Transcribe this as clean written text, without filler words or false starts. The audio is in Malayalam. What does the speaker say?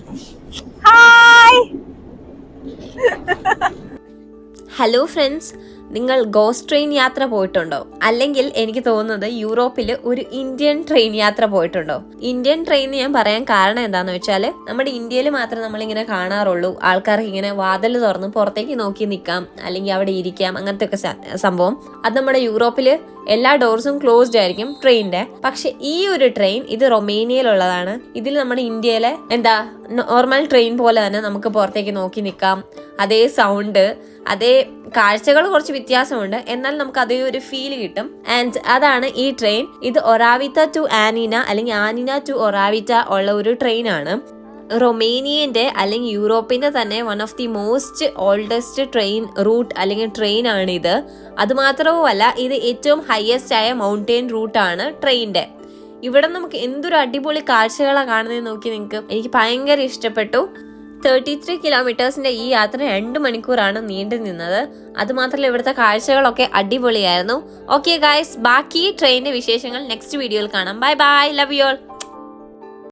ഹായ്. ഹലോ ഫ്രണ്ട്സ്, നിങ്ങൾ ഗോസ്റ്റ് ട്രെയിൻ യാത്ര പോയിട്ടുണ്ടോ? അല്ലെങ്കിൽ എനിക്ക് തോന്നുന്നത് യൂറോപ്പിൽ ഒരു ഇന്ത്യൻ ട്രെയിൻ യാത്ര പോയിട്ടുണ്ടോ? ഇന്ത്യൻ ട്രെയിൻ ഞാൻ പറയാൻ കാരണം എന്താണെന്ന് വെച്ചാൽ നമ്മുടെ ഇന്ത്യയിൽ മാത്രമേ നമ്മളിങ്ങനെ കാണാറുള്ളൂ. ആൾക്കാർക്ക് ഇങ്ങനെ വാതിൽ തുറന്ന് പുറത്തേക്ക് നോക്കി നിൽക്കാം, അല്ലെങ്കിൽ അവിടെ ഇരിക്കാം, അങ്ങനത്തെ ഒക്കെ സംഭവം. അത് നമ്മുടെ യൂറോപ്പിൽ എല്ലാ ഡോർസും ക്ലോസ്ഡ് ആയിരിക്കും ട്രെയിനിന്റെ. പക്ഷെ ഈ ഒരു ട്രെയിൻ ഇത് റൊമേനിയയിലുള്ളതാണ്. ഇതിൽ നമ്മുടെ ഇന്ത്യയിലെ നോർമൽ ട്രെയിൻ പോലെ തന്നെ നമുക്ക് പുറത്തേക്ക് നോക്കി നിൽക്കാം. അതേ സൗണ്ട്, അതേ കാഴ്ചകൾ കുറച്ച് വ്യത്യാസമുണ്ട്, എന്നാൽ നമുക്ക് അതേ ഒരു ഫീൽ കിട്ടും. ആൻഡ് അതാണ് ഈ ട്രെയിൻ. ഇത് ഒറാവിറ്റ ടു ആനിന അല്ലെങ്കിൽ ആനിന ടു ഒറാവിറ്റ ഉള്ള ഒരു ട്രെയിൻ ആണ്. റൊമേനിയന്റെ അല്ലെങ്കിൽ യൂറോപ്പിന്റെ തന്നെ one of the most oldest train root അല്ലെങ്കിൽ ട്രെയിൻ ആണ് ഇത്. അതുമാത്രവുമല്ല, ഇത് ഏറ്റവും ഹയസ്റ്റ് ആയ മൗണ്ടെയിൻ റൂട്ടാണ് ട്രെയിനിന്റെ. ഇവിടെ നമുക്ക് എന്തൊരു അടിപൊളി കാഴ്ചകളാണ് കാണുന്നത് നോക്കി നിങ്ങൾക്ക്. എനിക്ക് ഭയങ്കര ഇഷ്ടപ്പെട്ടു. 33 കിലോമീറ്റേഴ്സിന്റെ ഈ യാത്ര 2 മണിക്കൂറാണ് നീണ്ടു നിന്നത്. അതുമാത്രമല്ല, ഇവിടുത്തെ കാഴ്ചകളൊക്കെ അടിപൊളിയായിരുന്നു. ഓക്കെ ഗൈസ്, ബാക്കി ട്രെയിനിന്റെ വിശേഷങ്ങൾ നെക്സ്റ്റ് വീഡിയോയിൽ കാണാം. Bye bye, love you all.